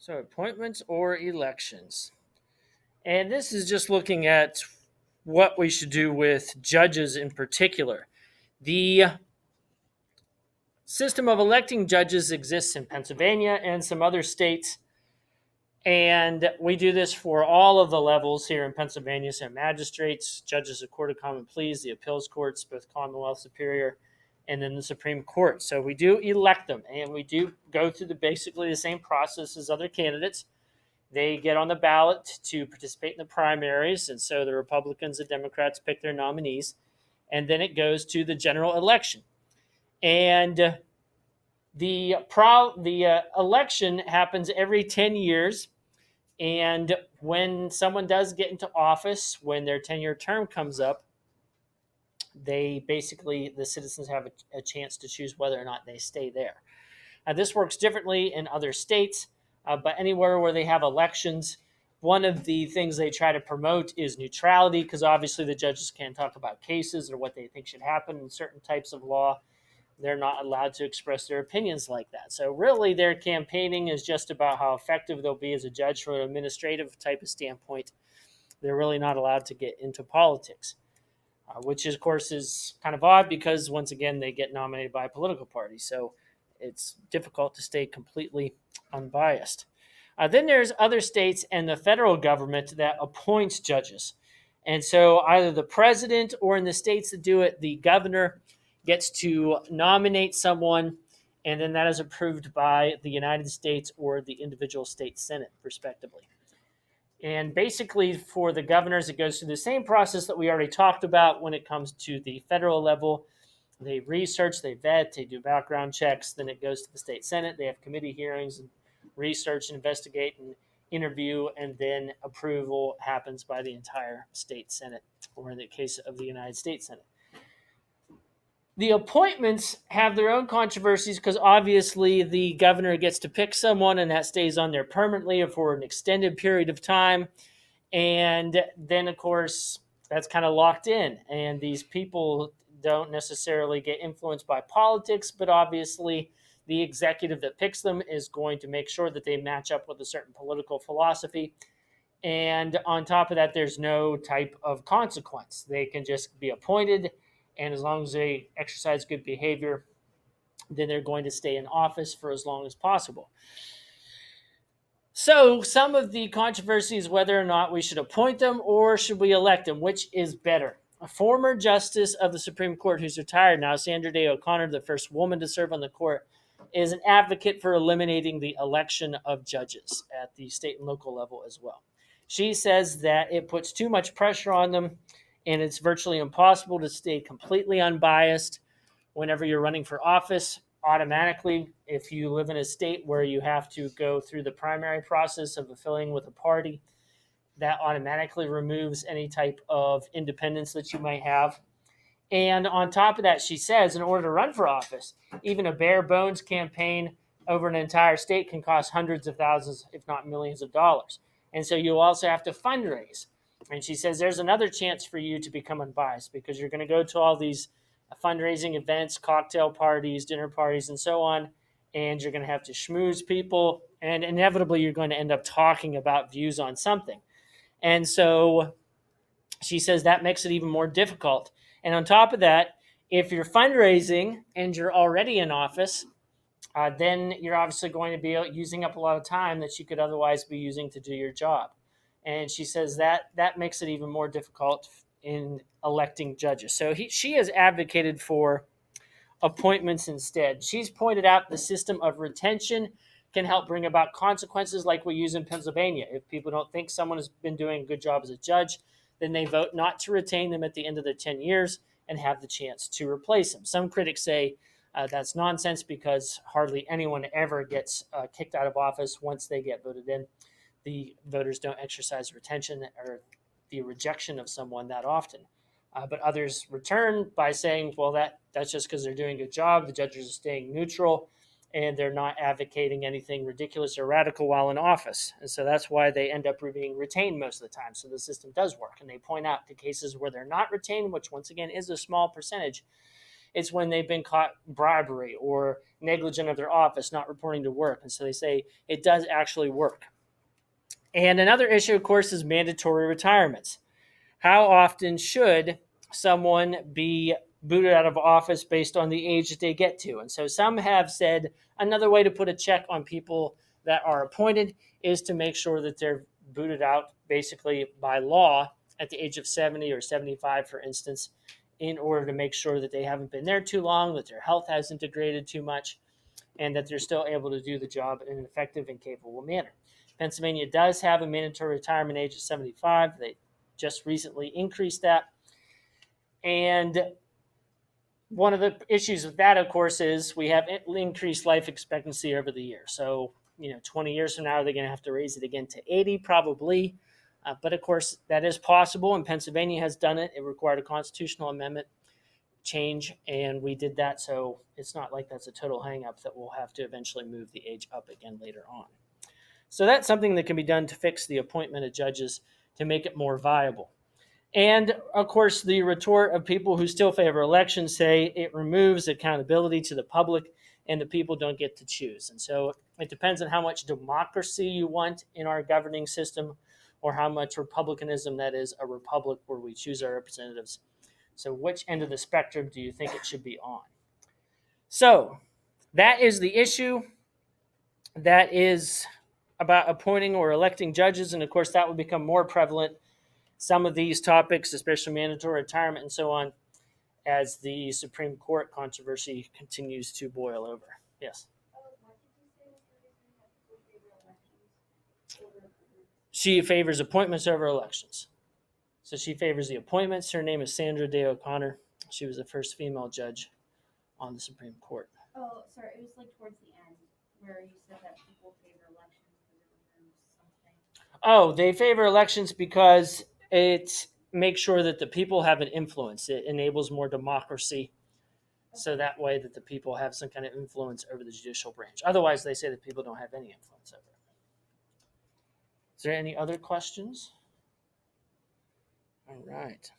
So, appointments or elections. And this is just looking at what we should do with judges in particular. The system of electing judges exists in Pennsylvania and some other states. And we do this for all of the levels here in Pennsylvania. So, magistrates, judges of Court of Common Pleas, the appeals courts, both Commonwealth Superior, and then the Supreme Court. So, we do elect them, and we do go through basically the same process as other candidates. They get on the ballot to participate in the primaries, and so the Republicans and Democrats pick their nominees, and then it goes to the general election. And the election happens every 10 years, and when someone does get into office, when their 10-year term comes up, the citizens have a chance to choose whether or not they stay there. This works differently in other states, but anywhere where they have elections, one of the things they try to promote is neutrality, because obviously the judges can't talk about cases or what they think should happen in certain types of law. They're not allowed to express their opinions like that. So really their campaigning is just about how effective they'll be as a judge from an administrative type of standpoint. They're really not allowed to get into politics, which of course is kind of odd because once again they get nominated by a political party. So it's difficult to stay completely unbiased. Then there's other states and the federal government that appoints judges. And so either the president or in the states that do it, the governor gets to nominate someone, and then that is approved by the United States or the individual state senate, respectively. And basically, for the governors, it goes through the same process that we already talked about when it comes to the federal level. They research, they vet, they do background checks. Then it goes to the state senate. They have committee hearings and research, and investigate, and interview, and then approval happens by the entire state senate, or in the case of the United States Senate. The appointments have their own controversies because obviously the governor gets to pick someone and that stays on there permanently or for an extended period of time. And then, of course, that's kind of locked in. And these people don't necessarily get influenced by politics, but obviously the executive that picks them is going to make sure that they match up with a certain political philosophy. And on top of that, there's no type of consequence. They can just be appointed, and as long as they exercise good behavior, then they're going to stay in office for as long as possible. So some of the controversy is whether or not we should appoint them or should we elect them, which is better. A former justice of the Supreme Court who's retired now, Sandra Day O'Connor, the first woman to serve on the court, is an advocate for eliminating the election of judges at the state and local level as well. She says that it puts too much pressure on them, and it's virtually impossible to stay completely unbiased whenever you're running for office. Automatically, if you live in a state where you have to go through the primary process of affiliating with a party, that automatically removes any type of independence that you might have. And on top of that, she says, in order to run for office, even a bare bones campaign over an entire state can cost hundreds of thousands, if not millions of dollars. And so you also have to fundraise. And she says there's another chance for you to become unbiased because you're going to go to all these fundraising events, cocktail parties, dinner parties, and so on, and you're going to have to schmooze people, and inevitably you're going to end up talking about views on something. And so she says that makes it even more difficult. And on top of that, if you're fundraising and you're already in office, then you're obviously going to be using up a lot of time that you could otherwise be using to do your job. And she says that makes it even more difficult in electing judges. So she has advocated for appointments instead. She's pointed out the system of retention can help bring about consequences like we use in Pennsylvania. If people don't think someone has been doing a good job as a judge, then they vote not to retain them at the end of their 10 years and have the chance to replace them. Some critics say that's nonsense because hardly anyone ever gets kicked out of office once they get voted in. The voters don't exercise retention or the rejection of someone that often. But others return by saying, well, that's just because they're doing a good job. The judges are staying neutral, and they're not advocating anything ridiculous or radical while in office. And so that's why they end up being retained most of the time. So the system does work. And they point out the cases where they're not retained, which once again is a small percentage, It's when they've been caught bribery or negligent of their office, not reporting to work. And so they say it does actually work. And another issue, of course, is mandatory retirements. How often should someone be booted out of office based on the age that they get to? And so some have said another way to put a check on people that are appointed is to make sure that they're booted out basically by law at the age of 70 or 75, for instance, in order to make sure that they haven't been there too long, that their health hasn't degraded too much, and that they're still able to do the job in an effective and capable manner. Pennsylvania does have a mandatory retirement age of 75. They just recently increased that. And one of the issues with that, of course, is we have increased life expectancy over the year. So, 20 years from now, are they going to have to raise it again to 80? Probably. But of course, that is possible, and Pennsylvania has done it. It required a constitutional amendment change, and we did that. So it's not like that's a total hang-up that we'll have to eventually move the age up again later on. So that's something that can be done to fix the appointment of judges to make it more viable. And of course, the retort of people who still favor elections say it removes accountability to the public and the people don't get to choose. And so it depends on how much democracy you want in our governing system or how much republicanism, that is, a republic where we choose our representatives. So which end of the spectrum do you think it should be on? So that is the issue. That is about appointing or electing judges. And of course, that will become more prevalent, some of these topics, especially mandatory retirement and so on, as the Supreme Court controversy continues to boil over. Yes? She favors appointments over elections. So she favors the appointments. Her name is Sandra Day O'Connor. She was the first female judge on the Supreme Court. Oh, sorry, it was like towards the end where you said that people favor elections because it removes something. Oh, they favor elections because it makes sure that the people have an influence. It enables more democracy, so that way that the people have some kind of influence over the judicial branch. Otherwise, they say that people don't have any influence over it. Is there any other questions? All right.